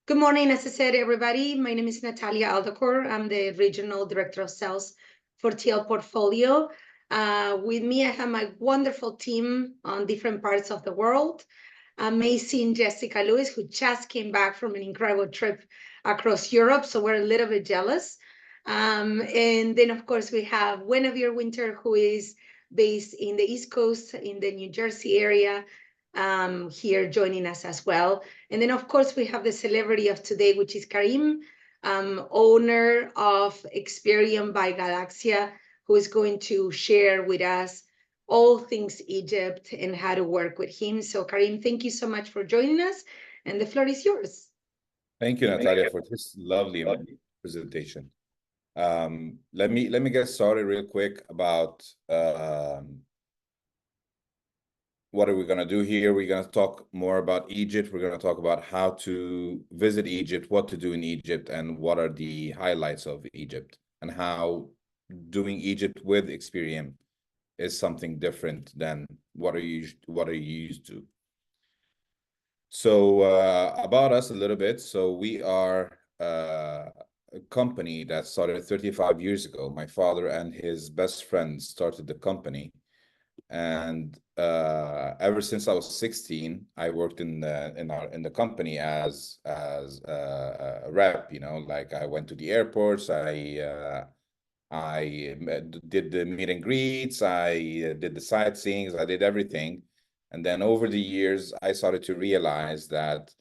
Good morning, as I said, everybody. My name is Natalia Aldacor. I'm the Regional Director of Sales for TL Portfolio. With me, I have my wonderful team on different parts of the world. Amazing Jessica Lewis, who just came back from an incredible trip across Europe, so we're a little bit jealous. And then, of course, we have Guinevere Winter, who is based in the East Coast, in the New Jersey area, here joining us as well. And then, of course, we have the celebrity of today, which is Karim, owner of Experium by Galaxia, who is going to share with us all things Egypt and how to work with him. So Karim, thank you so much for joining us, and the floor is yours. Thank you, Natalia, for this lovely presentation. Let me get started real quick about what are we going to do here. We're going to talk more about Egypt. We're going to talk about how to visit Egypt, what to do in Egypt, and what are the highlights of Egypt, and how doing Egypt with Experium is something different than what are you used to. So about us a little bit. So we are a company that started 35 years ago. My father and his best friend started the company, and ever since I was 16, I worked in the company as a rep. You know, like I went to the airports, I did the meet and greets, I did the sightseeing, I did everything. And then over the years, I started to realize that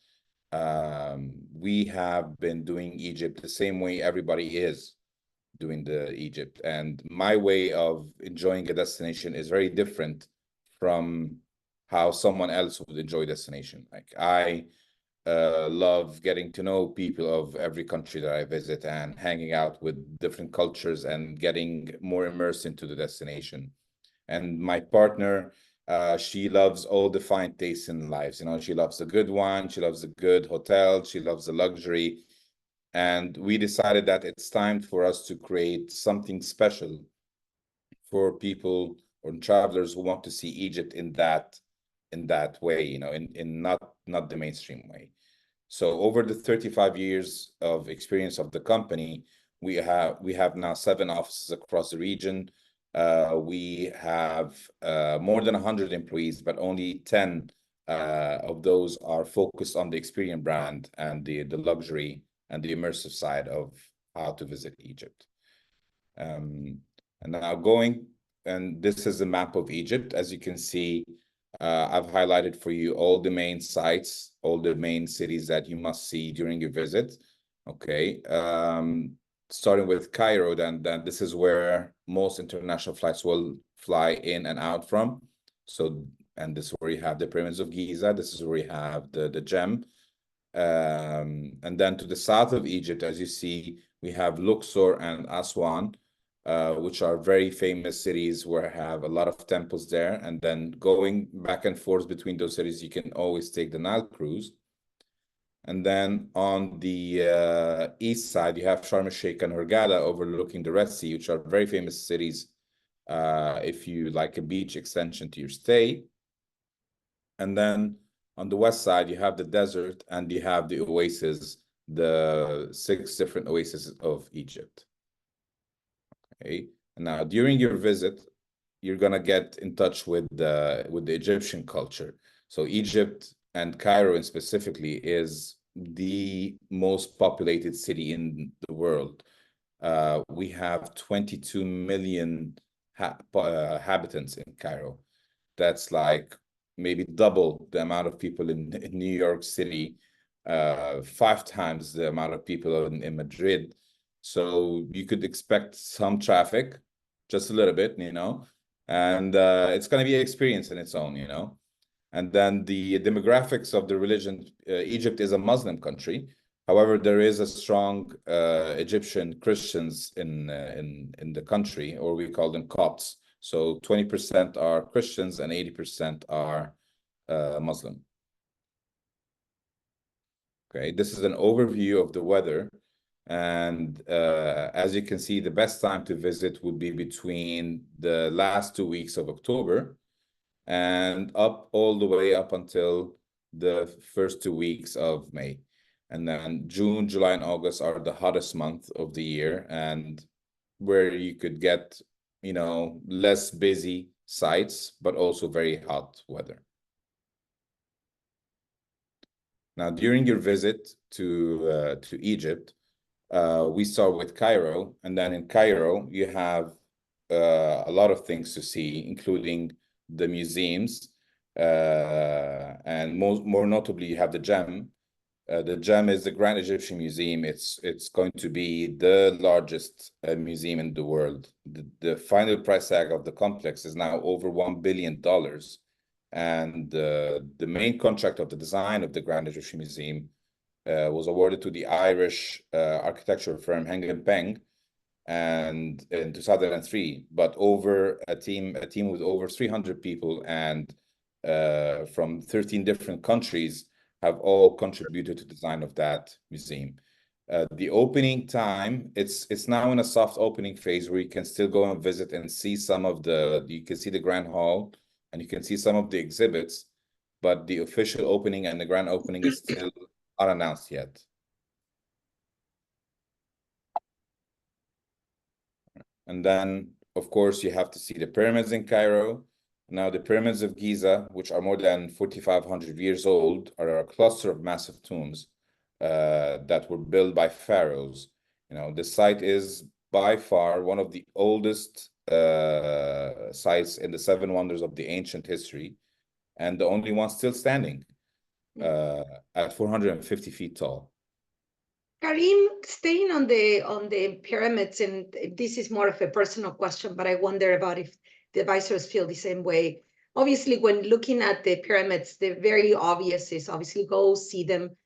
we have been doing Egypt the same way everybody is doing the Egypt. And my way of enjoying a destination is very different from how someone else would enjoy a destination. Like I love getting to know people of every country that I visit and hanging out with different cultures and getting more immersed into the destination. And my partner, she loves all the fine tastes in life. You know, she loves the good wine, she loves the good hotel, she loves the luxury. And we decided that it's time for us to create something special for people or travelers who want to see Egypt in that way, you know, in not the mainstream way. So over the 35 years of experience of the company, we have now 7 offices across the region. We have more than 100 employees, but only 10 of those are focused on the Experian brand and the luxury and the immersive side of how to visit Egypt. And now and this is a map of Egypt. As you can see, I've highlighted for you all the main sites, all the main cities that you must see during your visit. Okay. Starting with Cairo, then this is where most international flights will fly in and out from. So, and this is where you have the pyramids of Giza. This is where you have the gem. And then to the south of Egypt, as you see, we have Luxor and Aswan, which are very famous cities where I have a lot of temples there. And then going back and forth between those cities, you can always take the Nile cruise. And then on the east side, you have Sharm el-Sheikh and Hurghada overlooking the Red Sea, which are very famous cities if you like a beach extension to your stay. And then on the west side, you have the desert and you have the oases, the 6 different oases of Egypt. Okay. Now, during your visit, you're gonna get in touch with the Egyptian culture. So Egypt and Cairo, specifically, is the most populated city in the world. We have 22 million inhabitants in Cairo. That's like maybe double the amount of people in New York City, 5 times the amount of people in Madrid. So you could expect some traffic, just a little bit, you know, and it's going to be an experience in its own, you know. And then the demographics of the religion, Egypt is a Muslim country. However, there is a strong Egyptian Christians in the country, or we call them Copts. So 20% are Christians and 80% are Muslim. Okay, this is an overview of the weather. And as you can see, the best time to visit would be between the last 2 weeks of October and all the way up until the first 2 weeks of May. And then June, July, and August are the hottest month of the year, and where you could get, less busy sites, but also very hot weather. Now, during your visit to Egypt, we start with Cairo, and then in Cairo you have a lot of things to see, including the museums, and more notably, you have the Gem. The Gem is the Grand Egyptian Museum. It's going to be the largest museum in the world. The final price tag of the complex is now over $1 billion, and the main contract of the design of the Grand Egyptian Museum was awarded to the Irish architectural firm Heng Peng, and in 2003. But over a team with over 300 people and from 13 different countries have all contributed to the design of that museum. The opening time, it's now in a soft opening phase where you can still go and visit and see you can see the Grand Hall and you can see some of the exhibits, but the official opening and the grand opening is still unannounced yet. And then, of course, you have to see the pyramids in Cairo. Now, the pyramids of Giza, which are more than 4,500 years old, are a cluster of massive tombs that were built by pharaohs. The site is by far one of the oldest sites in the seven wonders of the ancient history, and the only one still standing at 450 feet tall. Karim, staying on the pyramids, and this is more of a personal question, but I wonder about if the advisors feel the same way. Obviously, when looking at the pyramids, the very obvious is obviously go see them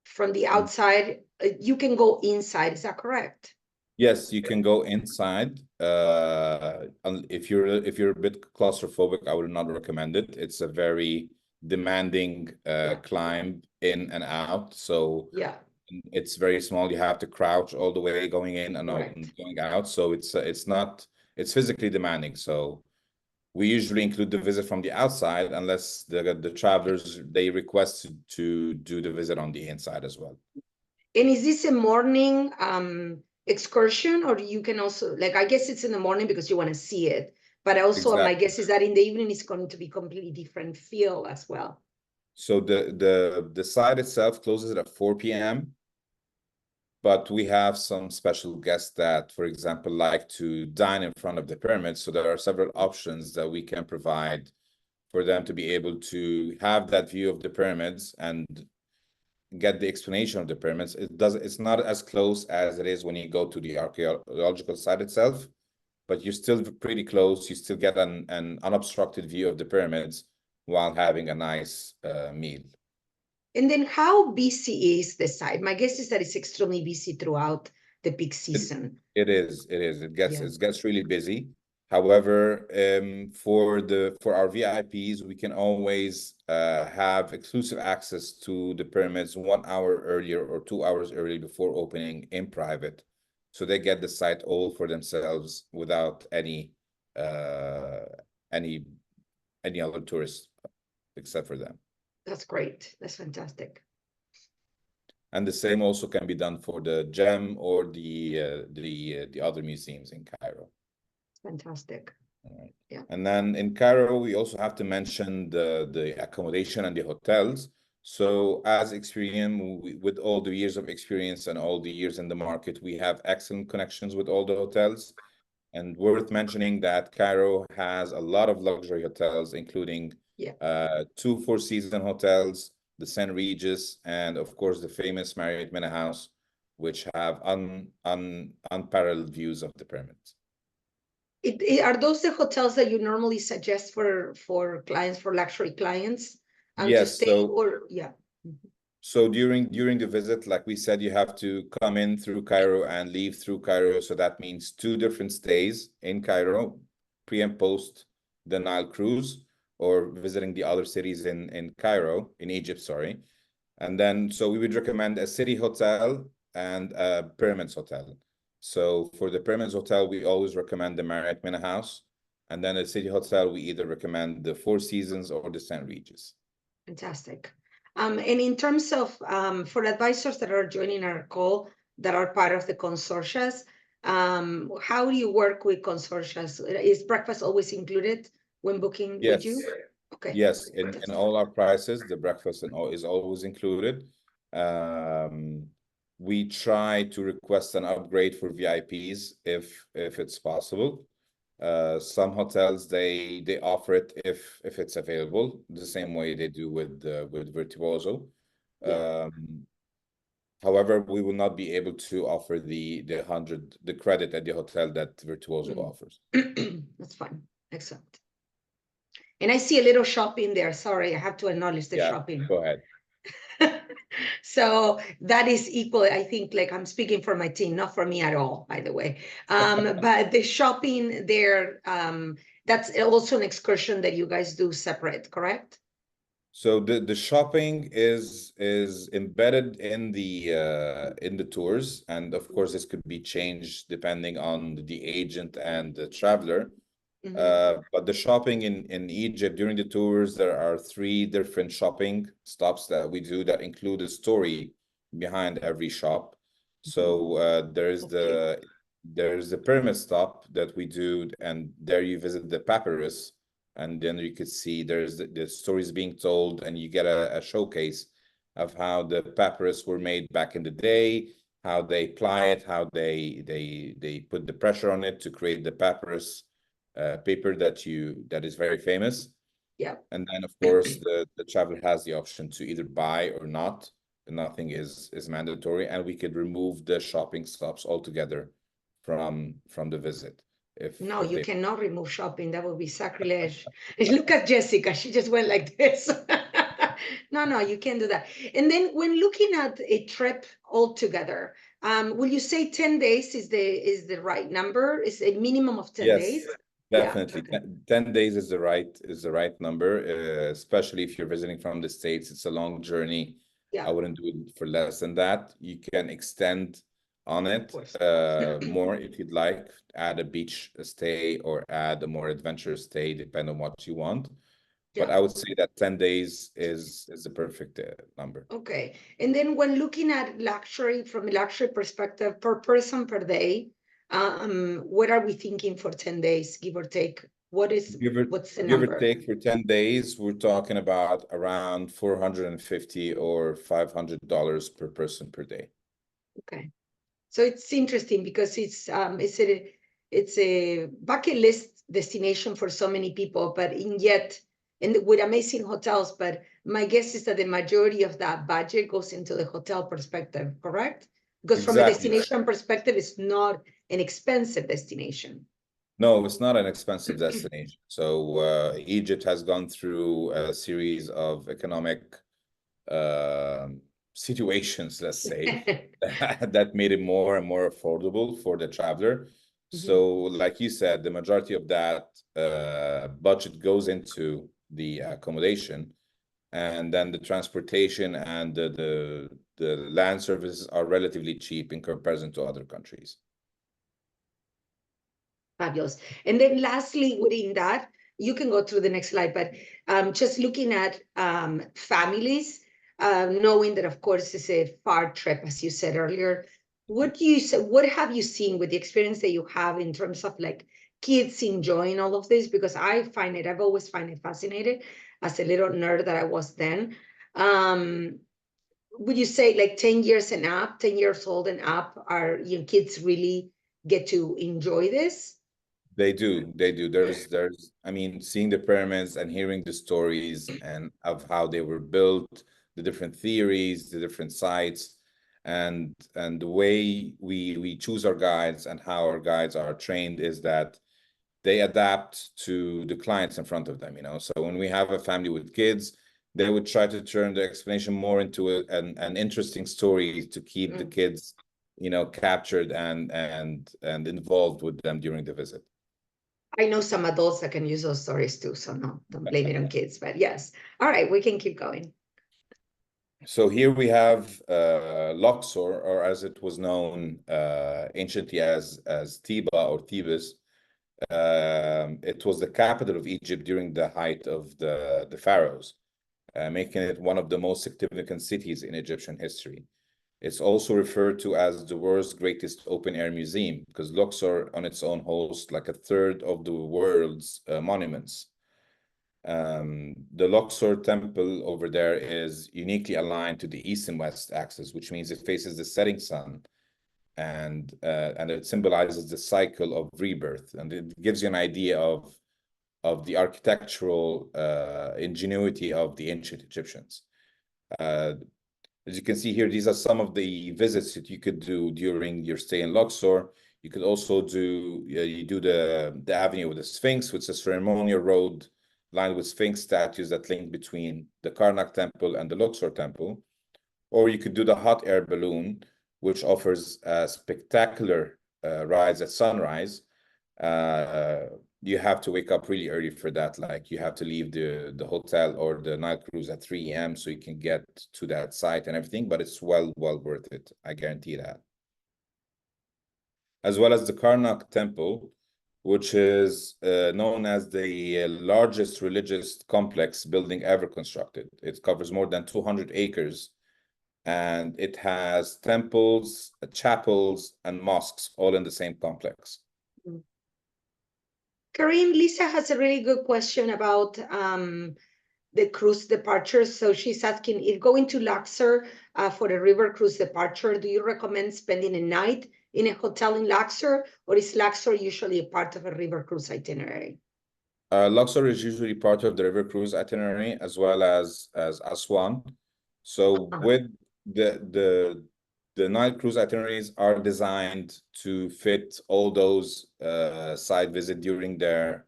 from the outside. You can go inside, is that correct? Yes, you can go inside. If you're a bit claustrophobic, I would not recommend it. It's a very demanding climb in and out. So yeah, it's very small. You have to crouch all the way going in and right. going out. So it's physically demanding. So we usually include the visit from the outside unless the travelers they request to do the visit on the inside as well. And is this a morning excursion, or you can also, like, I guess it's in the morning because you want to see it, but also my Exactly. guess is that in the evening it's going to be completely different feel as well. So the site itself closes at 4 p.m. But we have some special guests that, for example, like to dine in front of the pyramids. So there are several options that we can provide for them to be able to have that view of the pyramids and get the explanation of the pyramids. It's not as close as it is when you go to the archaeological site itself, but you're still pretty close. You still get an unobstructed view of the pyramids while having a nice meal. And then how busy is the site? My guess is that it's extremely busy throughout the peak season. It is. It Yeah. gets really busy. However, for our VIPs, we can always have exclusive access to the pyramids 1 hour earlier or 2 hours early before opening in private, so they get the site all for themselves without any other tourists except for them. That's great. That's fantastic. And the same also can be done for the Gem or the other museums in Cairo. Fantastic. All right. Yeah. And then in Cairo, we also have to mention the accommodation and the hotels. So as Experium, with all the years of experience and all the years in the market, we have excellent connections with all the hotels. And worth mentioning that Cairo has a lot of luxury hotels, including two four-season hotels, the St. Regis, and of course the famous Marriott Manor House, which have unparalleled views of the pyramids. Are those the hotels that you normally suggest for clients, for luxury clients, to Yes, stay, or yeah? So during the visit, like we said, you have to come in through Cairo and leave through Cairo. So that means 2 different stays in Cairo, pre and post the Nile cruise, or visiting the other cities in Cairo, in Egypt, sorry. And then, so we would recommend a city hotel and a Pyramids hotel. So for the Pyramids hotel, we always recommend the Marriott Manor House. And then a city hotel, we either recommend the Four Seasons or the St. Regis. Fantastic. And in terms of for advisors that are joining our call that are part of the consortias, how do you work with consortias? Is breakfast always included when booking with you? Yes. Okay. Yes, in all our prices, the breakfast and all is always included. Um, we try to request an upgrade for VIPs if it's possible. Some hotels they offer it if it's available, the same way they do with Virtuoso. Yeah. However, we will not be able to offer the credit at the hotel that Virtuoso offers. That's fine. Excellent. And I see a little shopping there. Sorry, I have to acknowledge the Yeah, shopping. go ahead. So that is equal. I think like I'm speaking for my team, not for me at all, by the way. But the shopping there, that's also an excursion that you guys do separate, correct? So the shopping is embedded in the tours, and of course this could be changed depending on the agent and the traveler. But the shopping in Egypt during the tours, there are 3 different shopping stops that we do that include a story behind every shop. So there's the pyramid stop that we do, and there you visit the papyrus, and then you could see there's the stories being told, and you get a showcase of how the papyrus were made back in the day, how they ply it, how they put the pressure on it to create the papyrus paper that is very famous. Yeah. And then of course the traveler has the option to either buy or not. Nothing is mandatory, and we could remove the shopping stops altogether from the visit No, if you they. cannot remove shopping. That would be sacrilege. Look at Jessica. She just went like this. No, you can't do that. And then when looking at a trip altogether, will you say 10 days is the right number? Is a minimum of 10 Yes, days? Yeah. definitely. 10 days is the right number, especially if you're visiting from the States. It's a long journey. Yeah. I wouldn't do it for less than that. You can extend on it course. more if you'd like, add a beach stay or add a more adventurous stay, depending on what you want. But Yeah. I would say that 10 days is the perfect number. Okay. And then when looking at luxury from a luxury perspective, per person per day, what are we thinking for 10 days, give or take? What's the Give or number? take for 10 days, we're talking about around 450 or $500 per person per day. Okay. So it's interesting because it's a bucket list destination for so many people, but yet and with amazing hotels. But my guess is that the majority of that budget goes into the hotel perspective, correct? Because from a Exactly. destination perspective, it's not an expensive destination. No, it's not an expensive destination. So Egypt has gone through a series of economic situations, let's say, that made it more and more affordable for the traveler. So, like you said, the majority of that budget goes into the accommodation, and then the transportation and the land services are relatively cheap in comparison to other countries. Fabulous. And then lastly, within that, you can go through the next slide, but just looking at families, knowing that, of course, it's a far trip, as you said earlier, what have you seen with the experience that you have in terms of like kids enjoying all of this? Because I've always find it fascinating as a little nerd that I was then. Would you say like 10 years and up, 10 years old and up, are your kids really get to enjoy this? They do. They do. I mean, seeing the pyramids and hearing the stories and of how they were built, the different theories, the different sites, and the way we choose our guides and how our guides are trained is that they adapt to the clients in front of them, you know. So when we have a family with kids, they would try to turn the explanation more into an interesting story to keep the kids, you know, captured and involved with them during the visit. I know some adults that can use those stories too, so no, don't blame it on kids, but yes. All right, we can keep going. So here we have Luxor, or as it was known anciently as Tiba or Thebes. It was the capital of Egypt during the height of the pharaohs. making it one of the most significant cities in Egyptian history. It's also referred to as the world's greatest open-air museum because Luxor on its own hosts like a third of the world's monuments. The Luxor temple over there is uniquely aligned to the east and west axis, which means it faces the setting sun, and it symbolizes the cycle of rebirth, and it gives you an idea of the architectural ingenuity of the ancient Egyptians. As you can see here, these are some of the visits that you could do during your stay in Luxor. You could also do the avenue with the Sphinx, which is a ceremonial road lined with Sphinx statues that link between the Karnak temple and the Luxor temple. Or you could do the hot air balloon, which offers spectacular rides at sunrise. You have to wake up really early for that. Like you have to leave the hotel or the night cruise at 3 a.m. so you can get to that site and everything, but it's well worth it. I guarantee that. As well as the Karnak temple, which is known as the largest religious complex building ever constructed. It covers more than 200 acres, and it has temples, chapels, and mosques all in the same complex. Karim, Lisa has a really good question about the cruise departure. So she's asking, if going to Luxor for a river cruise departure, do you recommend spending a night in a hotel in Luxor, or is Luxor usually a part of a river cruise itinerary? Luxor is usually part of the river cruise itinerary as well as Aswan. So with the night cruise itineraries are designed to fit all those site visit during their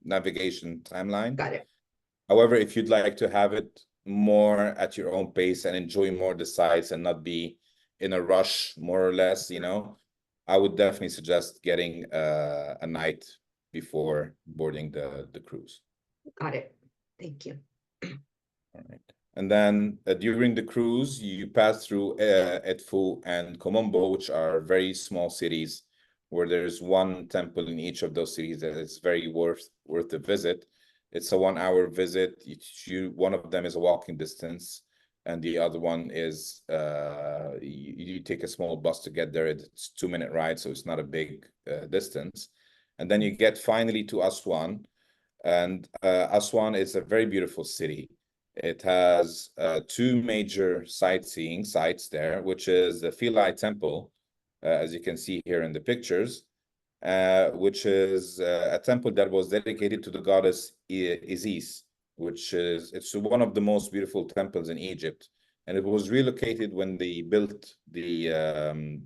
navigation timeline. Got it. However, if you'd like to have it more at your own pace and enjoy more the sites and not be in a rush, more or less, I would definitely suggest getting a night before boarding the cruise. Got it. Thank you. All right. And then during the cruise, you pass through Edfu and Komombo, which are very small cities where there's one temple in each of those cities that is very worth the visit. It's a 1-hour visit. One of them is a walking distance, and the other one is you take a small bus to get there. It's a 2-minute ride, so it's not a big distance. And then you get finally to Aswan, and Aswan is a very beautiful city. It has 2 major sightseeing sites there, which is the Philae Temple, as you can see here in the pictures, which is a temple that was dedicated to the goddess Isis, it's one of the most beautiful temples in Egypt. And it was relocated when they built the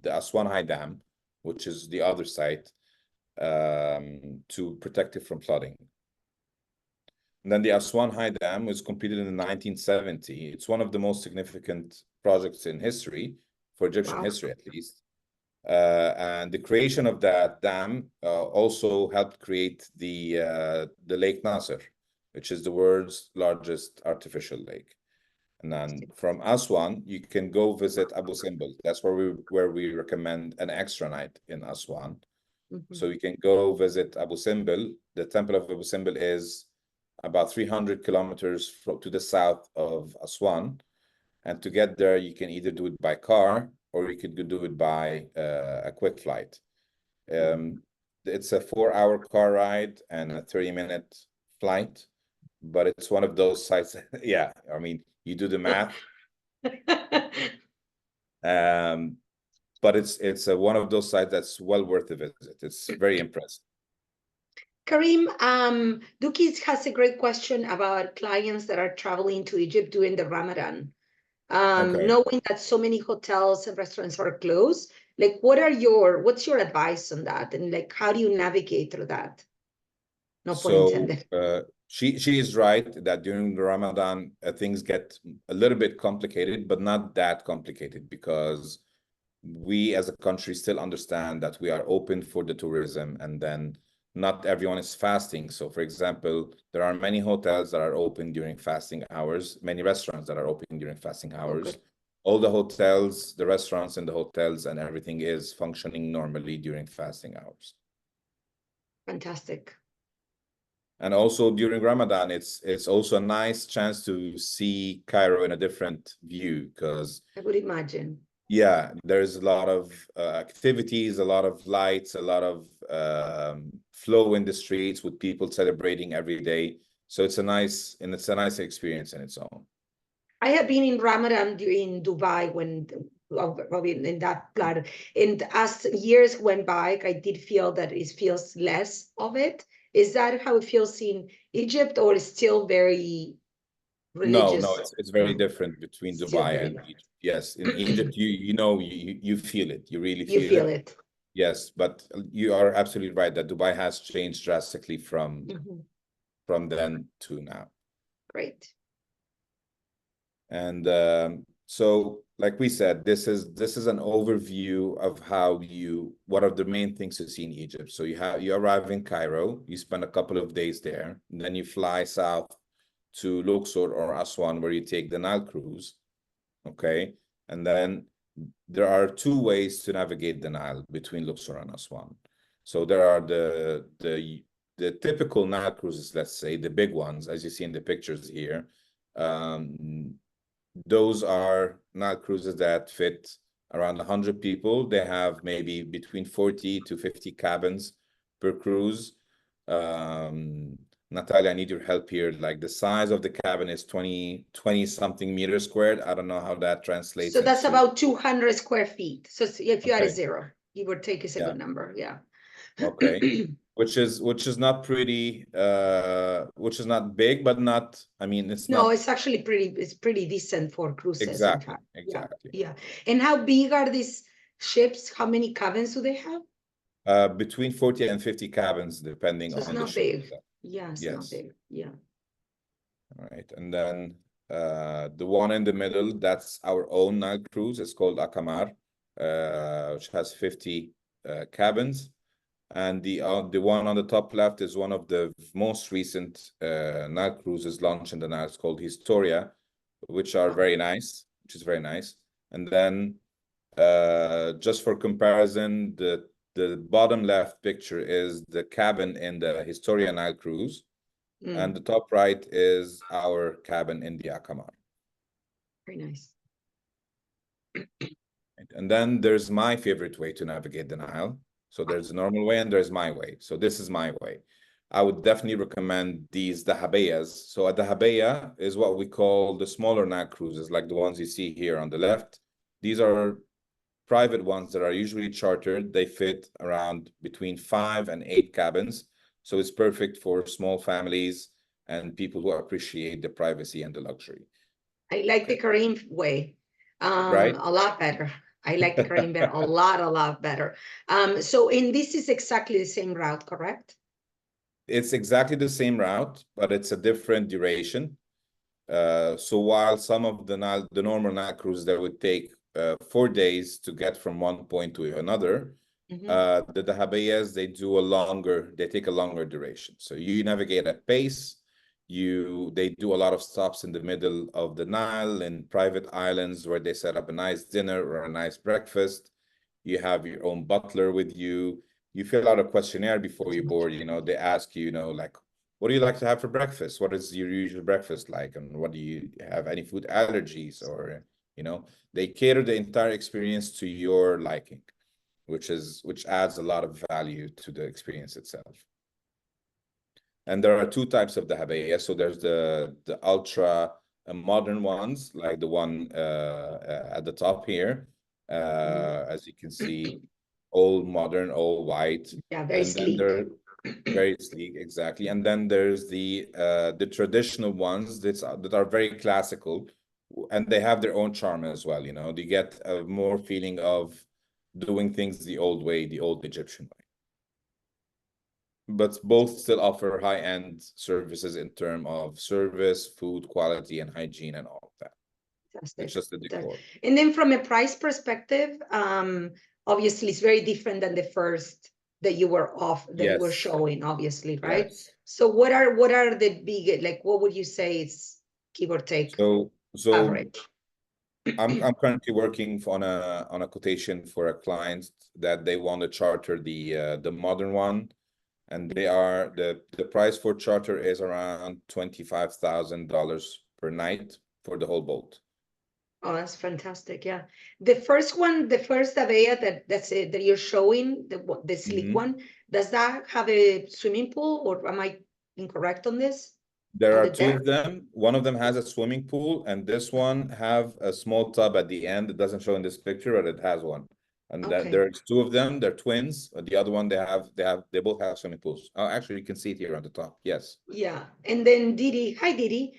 Aswan High Dam, which is the other site, to protect it from flooding. And then the Aswan High Dam was completed in 1970. It's one of the most significant projects in history, for Egyptian history at least. And the creation of that dam also helped create the Lake Nasser, which is the world's largest artificial lake. And then from Aswan, you can go visit Abu Simbel. That's where we recommend an extra night in Aswan. So you can go visit Abu Simbel. The temple of Abu Simbel is about 300 kilometers to the south of Aswan. And to get there, you can either do it by car or you could do it by a quick flight. It's a 4-hour car ride and a 30-minute flight, but it's one of those sites. Yeah, I mean, you do the math. But it's one of those sites that's well worth the visit. It's very impressive. Karim, Dukis has a great question about clients that are traveling to Egypt during the Ramadan. Knowing that so many hotels and restaurants are closed, like what's your advice on that? And like, how do you navigate through that? No pun intended. She is right that during the Ramadan, things get a little bit complicated, but not that complicated because we as a country still understand that we are open for the tourism, and then not everyone is fasting. So for example, there are many hotels that are open during fasting hours, many restaurants that are open during fasting hours. Okay. All the hotels, the restaurants and the hotels and everything is functioning normally during fasting hours. Fantastic. And also during Ramadan, it's also a nice chance to see Cairo in a different view, because I would imagine. yeah, there's a lot of activities, a lot of lights, a lot of flow in the streets with people celebrating every day. So it's a nice experience in its own. I have been in Ramadan in Dubai when in that plan. And as years went by, I did feel that it feels less of it. Is that how it feels in Egypt, or is still very No, religious? it's very different between Still Dubai very, and Egypt. Yes, in Egypt, you feel it. You really you feel feel it. it. Yes, but you are absolutely right that Dubai has changed drastically Mhm. from then to now. Great. And so, like we said, this is an overview of what are the main things to see in Egypt. So you arrive in Cairo, you spend a couple of days there, and then you fly south to Luxor or Aswan, where you take the Nile cruise. Okay, and then there are two ways to navigate the Nile between Luxor and Aswan. So there are the typical Nile cruises, let's say the big ones, as you see in the pictures here. Those are Nile cruises that fit around 100 people. They have maybe between 40 to 50 cabins per cruise. Natalia, I need your help here. Like the size of the cabin is 20 something meters squared. I don't know how that translates So that's into. about 200 square feet. So if you add a Okay. zero, give or take is a Yeah. good number. Yeah. Okay. Which is not pretty, which is not big, but not, I mean, it's No, not it's actually pretty decent for cruises, in exactly, fact. Yeah, exactly. yeah. And how big are these ships? How many cabins do they have? Between 40 and 50 cabins, depending So it's on the not ship big. itself. Yeah, it's not Yes. big. Yeah. All right. And then the one in the middle, that's our own Nile cruise. It's called Akamar, which has 50 cabins. And the one on the top left is one of the most recent Nile cruises launched in the Nile. It's called Historia, which are Wow. very nice, which is very nice. And then just for comparison, the bottom left picture is the cabin in the Historia Nile cruise, and Mm, the top right is our cabin in the Akamar. very nice. And then there's my favorite way to navigate the Nile. So there's the normal way and there's my way. So this is my way. I would definitely recommend these dahabeyas. So a dahabeya is what we call the smaller Nile cruises, like the ones you see here on the left. These are private ones that are usually chartered. They fit around between 5 and 8 cabins. So it's perfect for small families and people who appreciate the privacy and the luxury. I like the Okay. Kareem way Right? a lot better. I like the Kareem better, a lot better. So, and this is exactly the same route, correct? It's exactly the same route, but it's a different duration. So while some of the normal Nile cruises that would take 4 days to get from one point to another, the dahabeyas they take a longer duration. So you navigate at pace. They do a lot of stops in the middle of the Nile in private islands where they set up a nice dinner or a nice breakfast. You have your own butler with you. You fill out a questionnaire before you board. They ask you, like, what do you like to have for breakfast? What is your usual breakfast like? And what do you have any food allergies? Or, they cater the entire experience to your liking, which adds a lot of value to the experience itself. And there are two types of the dahabeyya. So there's the ultra modern ones, like the one at the top here, as you can see, all modern, all white. Yeah, very And then sleek. they're very sleek, exactly. And then there's the traditional ones that are very classical, and they have their own charm as well. They get a more feeling of doing things the old way, the old Egyptian way. But both still offer high-end services in terms of service, food quality, and hygiene, and all of that. It's Fantastic. just the decor. And then from a price perspective, obviously it's very different than the first that you were Yes, showing, obviously, right? yes. So what are the big, like, what would you say is give or take So average? I'm currently working on a quotation for a client that they want to charter the modern one. and they are the price for charter is around $25,000 per night for the whole boat. Oh, that's fantastic. Yeah. The first one, the first Avea that's it, that you're showing, the sleek one, does that have a swimming pool, or am I incorrect on this? There On are the two deck? of them. One of them has a swimming pool, and this one have a small tub at the end. It doesn't show in this picture, but it has one. And that Okay. there's two of them. They're twins. The other one they both have swimming pools. Oh, actually, you can see it here on the top. Yes. Yeah. And then Didi, hi Didi.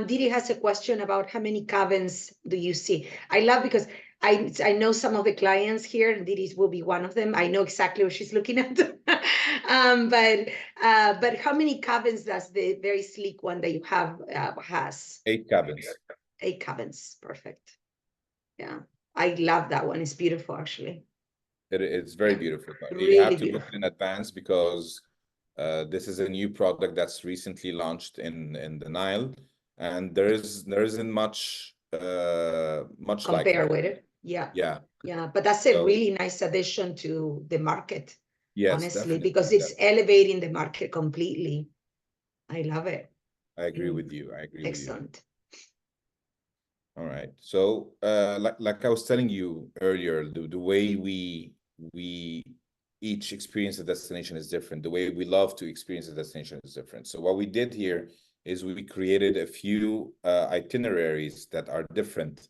Didi has a question about how many cabins do you see? I love because I know some of the clients here, and Didi's will be one of them. I know exactly what she's looking at. But how many cabins does the very sleek one that you have has? 8 cabins. 8 cabins. Perfect. Yeah. I love that one. It's beautiful, actually. It's very Yeah. beautiful. But you Really have to book beautiful. in advance because this is a new product that's recently launched in the Nile, and there isn't much like Compare that. with it. Yeah. Yeah. Yeah. But that's a So really nice addition to the market, yes, honestly, definitely, because it's definitely. elevating the market completely. I love it. I agree Mm, with you. I agree with you. excellent. All right. So, like I was telling you earlier, the way we each experience a destination is different. The way we love to experience a destination is different. So what we did here is we created a few itineraries that are different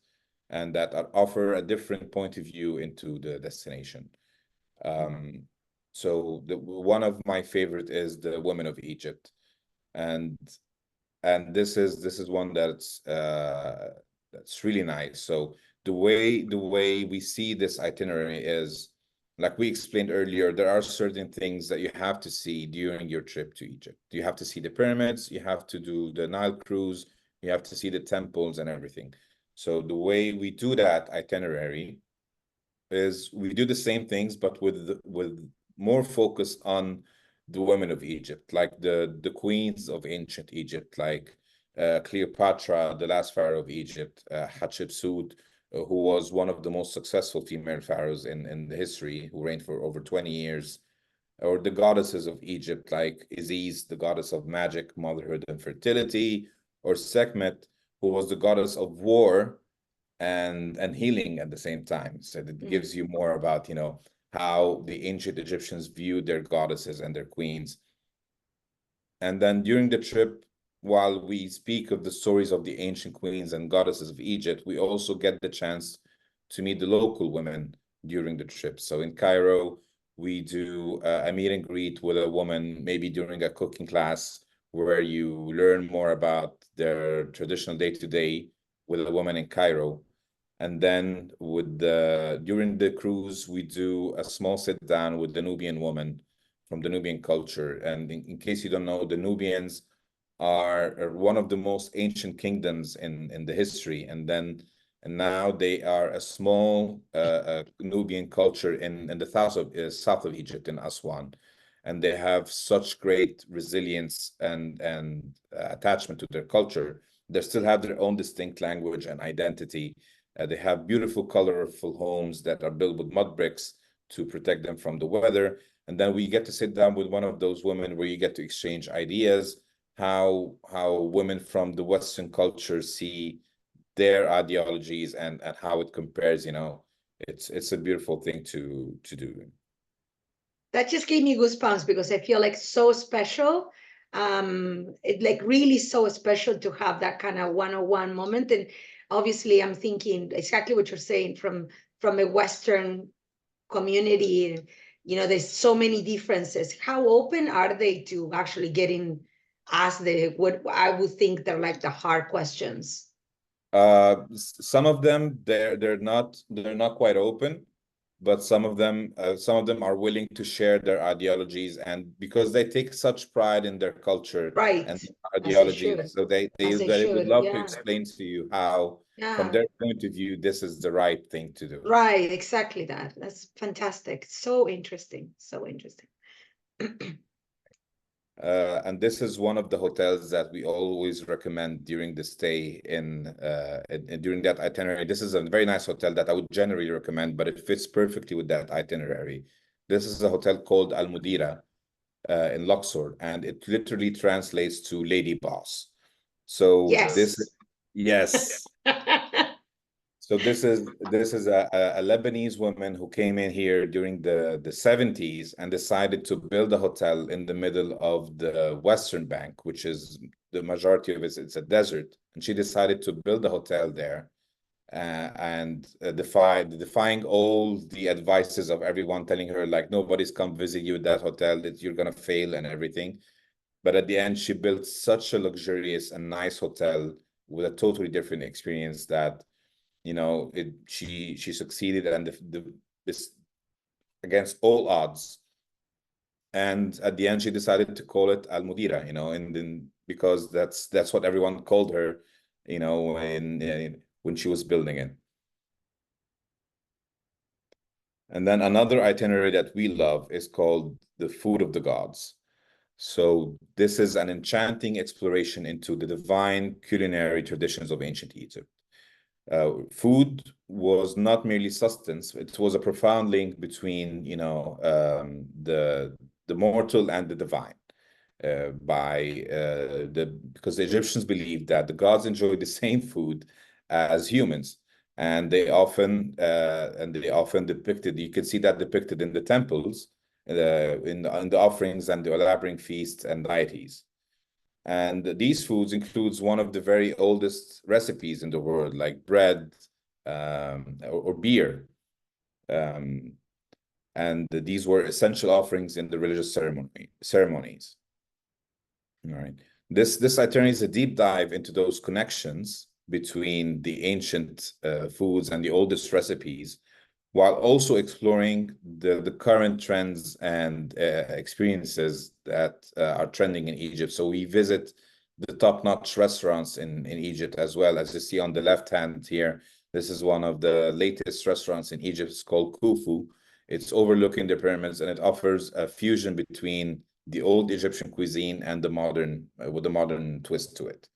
and that offer a different point of view into the destination. Um, so one of my favorite is the Women of Egypt, and this is one that's really nice. So the way we see this itinerary is, like we explained earlier, there are certain things that you have to see during your trip to Egypt. You have to see the pyramids, you have to do the Nile cruise, you have to see the temples and everything. So the way we do that itinerary is we do the same things, but with more focus on the women of Egypt, like the queens of ancient Egypt, like Cleopatra, the last pharaoh of Egypt, Hatshepsut, who was one of the most successful female pharaohs in the history, who reigned for over 20 years, or the goddesses of Egypt, like Isis, the goddess of magic, motherhood, and fertility, or Sekhmet, who was the goddess of war and healing at the same time. So it Mm. gives you more about, how the ancient Egyptians viewed their goddesses and their queens. And then during the trip, while we speak of the stories of the ancient queens and goddesses of Egypt, we also get the chance to meet the local women during the trip. So in Cairo, we do a meet and greet with a woman, maybe during a cooking class, where you learn more about their traditional day-to-day with a woman in Cairo. And then during the cruise, we do a small sit down with the Nubian woman from the Nubian culture. And in case you don't know, the Nubians are one of the most ancient kingdoms in the history. And now they are a small Nubian culture in the south of Egypt, in Aswan. And they have such great resilience and attachment to their culture. They still have their own distinct language and identity. They have beautiful, colorful homes that are built with mud bricks to protect them from the weather. And then we get to sit down with one of those women where you get to exchange ideas, how women from the Western culture see their ideologies and how it compares. It's a beautiful thing to do. That just gave me goosebumps because I feel like so special. It like really so special to have that kind of one-on-one moment. And obviously I'm thinking exactly what you're saying from a Western community. There's so many differences. How open are they to actually getting asked what I would think they're like the hard questions? Some of them they're not quite open, but some of them are willing to share their ideologies, and because they take such pride in their culture Right, and as they ideologies, should, so they they, as they they would should. love to Yeah, explain to you how, from yeah. their point of view, this is the right thing to do. Right, exactly that. That's fantastic. So interesting. So interesting. And this is one of the hotels that we always recommend during the stay during that itinerary. This is a very nice hotel that I would generally recommend, but it fits perfectly with that itinerary. This is a hotel called Al Mudira. in Luxor, and it literally translates to lady boss. So this, Yes. yes. So this is a Lebanese woman who came in here during the 70s and decided to build a hotel in the middle of the Western Bank, which is the majority of it's a desert. And she decided to build a hotel there, and defying all the advices of everyone telling her like nobody's come visit you at that hotel, that you're gonna fail and everything. But at the end, she built such a luxurious and nice hotel with a totally different experience that she succeeded, and this against all odds. And at the end, she decided to call it Al Mudira, and then because that's what everyone called her, when she was building it. And then another itinerary that we love is called the Food of the Gods. So this is an enchanting exploration into the divine culinary traditions of ancient Egypt. Food was not merely sustenance; it was a profound link between, the mortal and the divine. Because the Egyptians believed that the gods enjoyed the same food as humans, and they often depicted. You can see that depicted in the temples, in the offerings and the elaborate feasts and deities. And these foods includes one of the very oldest recipes in the world, like bread, or beer. Um, and these were essential offerings in the religious ceremonies. All right. This itinerary is a deep dive into those connections between the ancient foods and the oldest recipes, while also exploring the current trends and experiences that are trending in Egypt. So we visit the top-notch restaurants in Egypt as well. As you see on the left hand here, this is one of the latest restaurants in Egypt. It's called Khufu. It's overlooking the pyramids, and it offers a fusion between the old Egyptian cuisine and the modern, with a modern twist to it.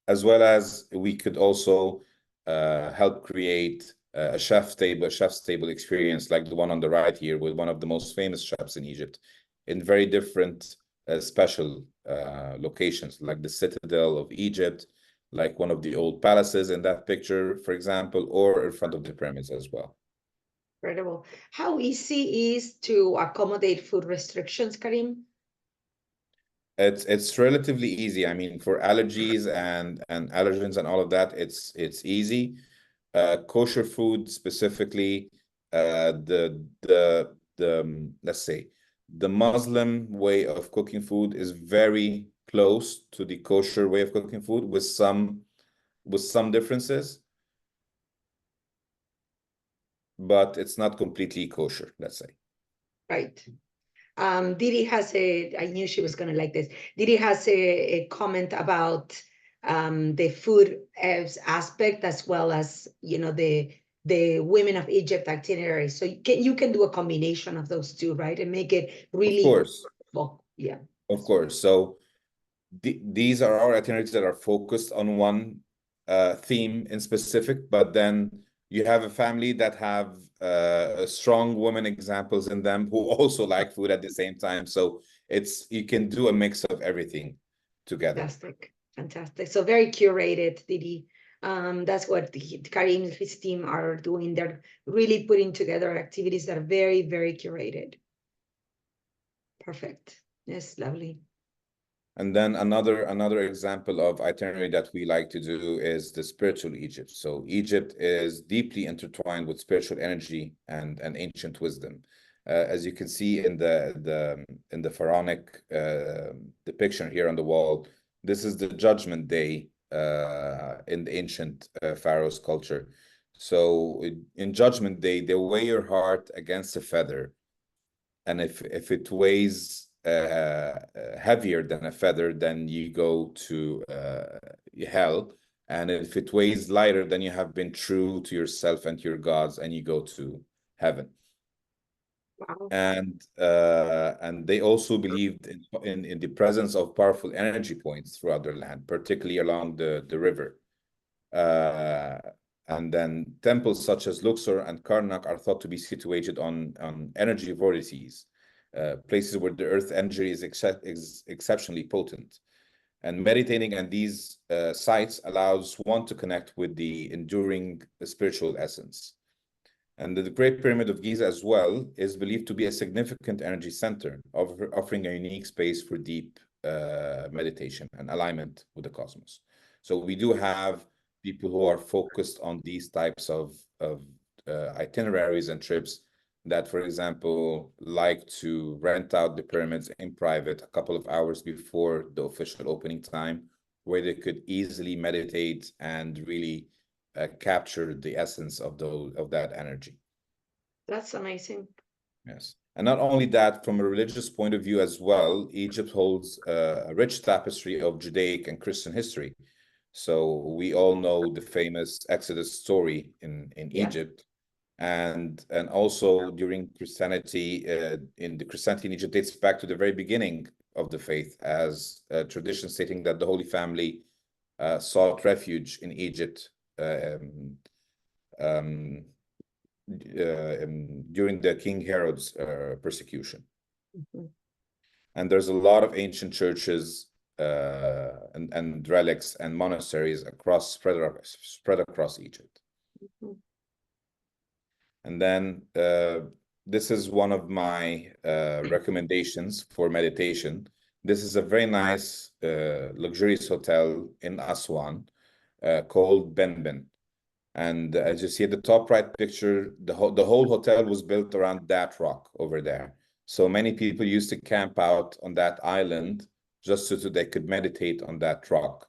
As well as we could also help create a chef's table experience like the one on the right here with one of the most famous chefs in Egypt in very different special locations, like the Citadel of Egypt, like one of the old palaces in that picture, for example, or in front of the pyramids as well. Incredible. How easy is to accommodate food restrictions, Karim? It's relatively easy. I mean, for allergies and allergens and all of that, it's easy. Kosher food specifically, let's say the Muslim way of cooking food is very close to the kosher way of cooking food with some differences, but it's not completely kosher, let's say. Right. Didi has I knew she was going to like this. Didi has a comment about the food aspect, as well as, the women of Egypt itinerary. So you can do a combination of those two, right? And make it Of really, course, well, yeah. of course. So these are our itineraries that are focused on one theme in specific, but then you have a family that have strong women examples in them who also like food at the same time. So you can do a mix of everything together. Fantastic. So very curated, Didi. That's what Karim and his team are doing. They're really putting together activities that are very, very curated. Perfect. Yes, lovely. And then another example of itinerary that we like to do is the spiritual Egypt. So Egypt is deeply intertwined with spiritual energy and ancient wisdom. As you can see in the pharaonic depiction here on the wall, this is the Judgment Day in the ancient pharaoh's culture. So in Judgment Day, they weigh your heart against a feather, and if it weighs heavier than a feather, then you go to hell. And if it weighs lighter, then you have been true to yourself and to your gods, and you go to heaven. Wow. And they also believed in the presence of powerful energy points throughout their land, particularly along the river. And then temples such as Luxor and Karnak are thought to be situated on energy vortices, places where the earth energy is exceptionally potent. And meditating on these sites allows one to connect with the enduring spiritual essence. And the Great Pyramid of Giza as well is believed to be a significant energy center, offering a unique space for deep meditation and alignment with the cosmos. So we do have people who are focused on these types of itineraries and trips that, for example, like to rent out the pyramids in private a couple of hours before the official opening time, where they could easily meditate and really capture the essence of that energy. That's amazing. Yes. And not only that, from a religious point of view as well, Egypt holds a rich tapestry of Judaic and Christian history. So we all know the famous Exodus story in Yeah. Egypt. And also during Christianity, in the Christianity in Egypt dates back to the very beginning of the faith, as a tradition stating that the Holy Family sought refuge in Egypt during the King Herod's persecution. Mhm. And there's a lot of ancient churches and relics and monasteries spread across Egypt. Mhm. And then this is one of my recommendations for meditation. This is a very nice, luxurious hotel in Aswan called Benben. And as you see at the top right picture, the whole hotel was built around that rock over there. So many people used to camp out on that island just so they could meditate on that rock.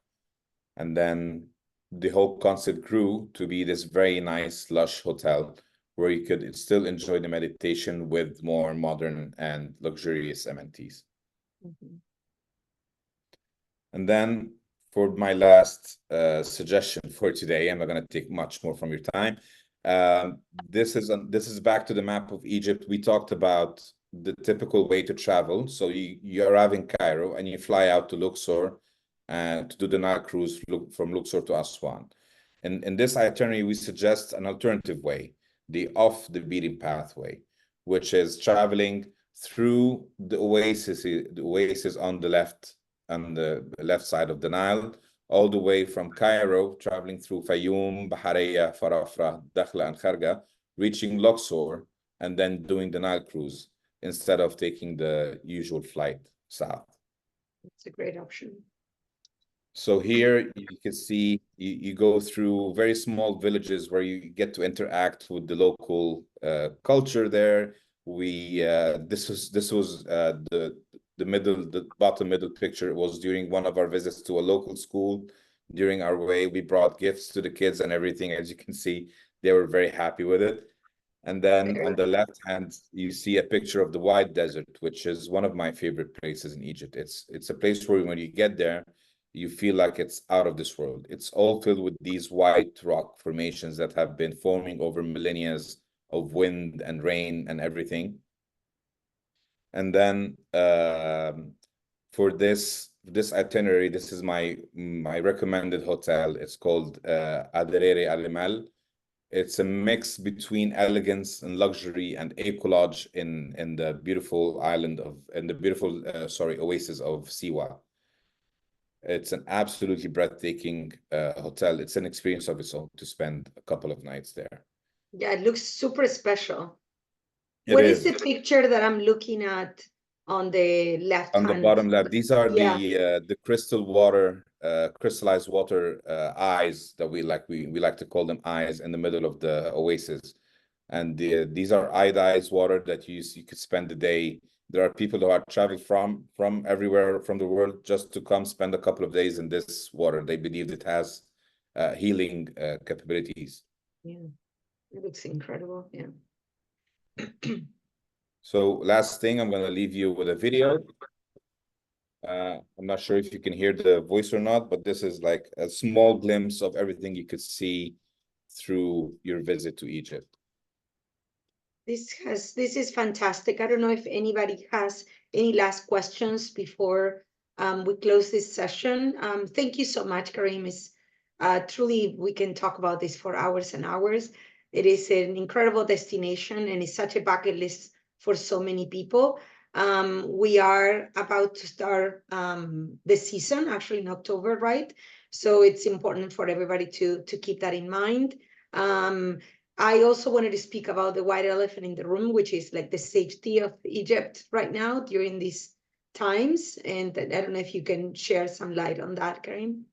And then the whole concept grew to be this very nice, lush hotel where you could still enjoy the meditation with more modern and luxurious amenities. Mhm. And then for my last suggestion for today, I'm not going to take much more from your time. This is back to the map of Egypt. We talked about the typical way to travel. So you arrive in Cairo and you fly out to Luxor and to do the Nile cruise from Luxor to Aswan. In this itinerary, we suggest an alternative way, the off the beaten pathway, which is traveling through the oasis on the left side of the Nile, all the way from Cairo, traveling through Fayoum, Bahariya, Farafra, Dakhla, and Kharga, reaching Luxor, and then doing the Nile cruise instead of taking the usual flight south. It's a great option. So here you can see you go through very small villages where you get to interact with the local culture there. This was the bottom middle picture was during one of our visits to a local school. During our way, we brought gifts to the kids and everything. As you can see, they were very happy with it. And then on the left hand, you see a picture of the White Desert, which is one of my favorite places in Egypt. It's a place where when you get there, you feel like it's out of this world. It's all filled with these white rock formations that have been forming over millennia of wind and rain and everything. And then for this itinerary, this is my recommended hotel. It's called Aderere Alimal. It's a mix between elegance and luxury and ecolodge in the beautiful oasis of Siwa. It's an absolutely breathtaking hotel. It's an experience of its own to spend a couple of nights there. Yeah, it looks super special. It What is is. the picture that I'm looking at on the left On the hand? bottom left, these are Yeah. the crystallized water eyes that we like to call them eyes in the middle of the oasis. And these are iodized water that you could spend the day. There are people who are traveled from everywhere from the world just to come spend a couple of days in this water. They believe it has healing capabilities. Yeah, it looks incredible. Yeah. So last thing, I'm going to leave you with a video. I'm not sure if you can hear the voice or not, but this is like a small glimpse of everything you could see through your visit to Egypt. This is fantastic. I don't know if anybody has any last questions before we close this session. Thank you so much, Karim. It's truly, we can talk about this for hours and hours. It is an incredible destination and it's such a bucket list for so many people. We are about to start the season actually in October, right? So it's important for everybody to keep that in mind. I also wanted to speak about the white elephant in the room, which is like the safety of Egypt right now during these times. And I don't know if you can share some light on that, Karim.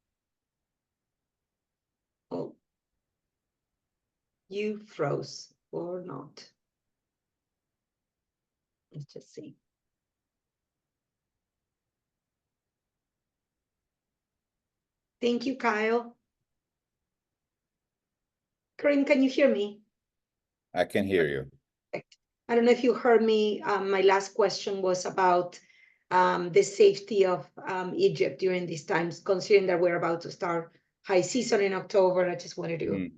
Oh, you froze or not? Let's just see. Thank you, Kyle. Karim, can you hear me? I can hear you. I don't know if you heard me. My last question was about the safety of Egypt during these times, considering that we're about to start high season in October. I just wanted to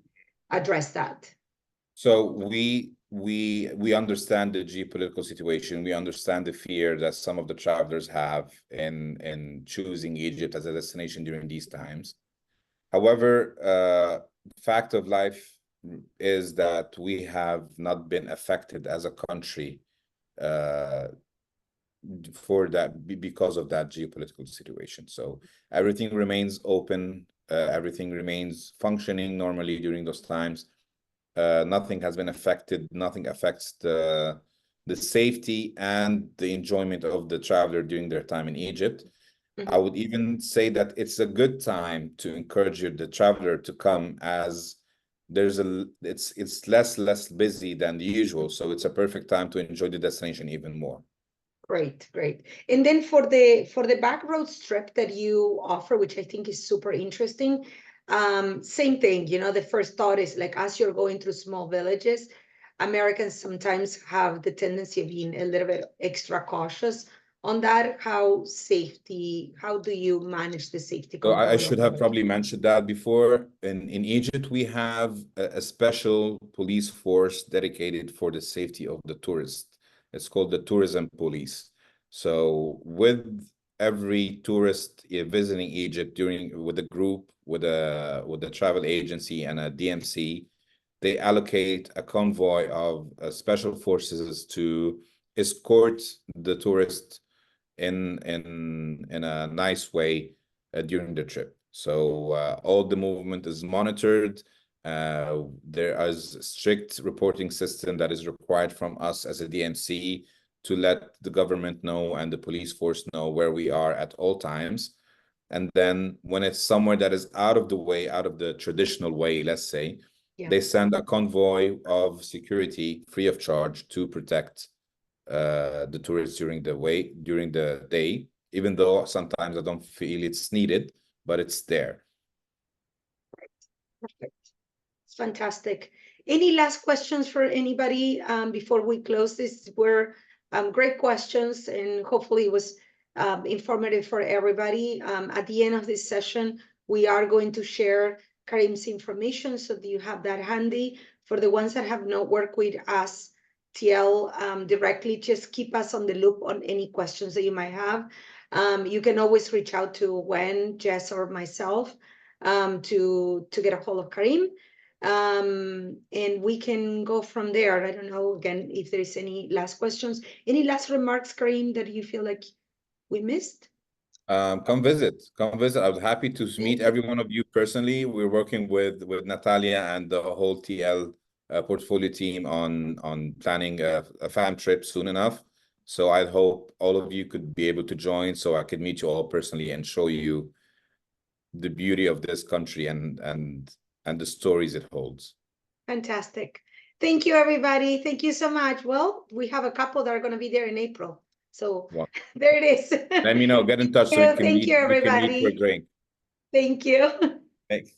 address that. So we understand the geopolitical situation. We understand the fear that some of the travelers have in choosing Egypt as a destination during these times. However, fact of life is that we have not been affected as a country for that because of that geopolitical situation. So everything remains open, everything remains functioning normally during those times. Nothing has been affected. Nothing affects the safety and the enjoyment of the traveler during their time in Egypt. I would even say that it's a good time to encourage the traveler to come, as it's less busy than the usual. So it's a perfect time to enjoy the destination even more. Great, great. And then for the back road trip that you offer, which I think is super interesting, same thing, you know, the first thought is like, as you're going through small villages, Americans sometimes have the tendency of being a little bit extra cautious on that. How do you manage the safety So I component? should have probably mentioned that before. In Egypt, we have a special police force dedicated for the safety of the tourists. It's called the tourism police. So with every tourist visiting Egypt with a group, with a travel agency and a DMC, they allocate a convoy of special forces to escort the tourist in a nice way during the trip. So all the movement is monitored. There is a strict reporting system that is required from us as a DMC to let the government know and the police force know where we are at all times. And then when it's somewhere that is out of the way, out of the traditional way, let's say, they send a convoy of security free of charge to protect the tourists during the day, even though sometimes I don't feel it's needed, but it's there. Perfect. It's fantastic. Any last questions for anybody before we close? These were great questions, and hopefully it was informative for everybody. At the end of this session, we are going to share Karim's information so that you have that handy. For the ones that have not worked with us, TL directly, just keep us on the loop on any questions that you might have. You can always reach out to Gwen, Jess, or myself to get a hold of Karim. And we can go from there. I don't know, again, if there's any last questions. Any last remarks, Karim, that you feel like we missed? Come visit. I was happy to meet every one of you personally. We're working with Natalia and the whole TL portfolio team on planning a fam trip soon enough. So I hope all of you could be able to join so I could meet you all personally and show you the beauty of this country and the stories it holds. Fantastic. Thank you, everybody. Thank you so much. Well, we have a couple that are going to be there in April. So there it is. Let me know. Get in touch so we can Thank meet. you, We can meet for a everybody. drink. Thank you. Thanks.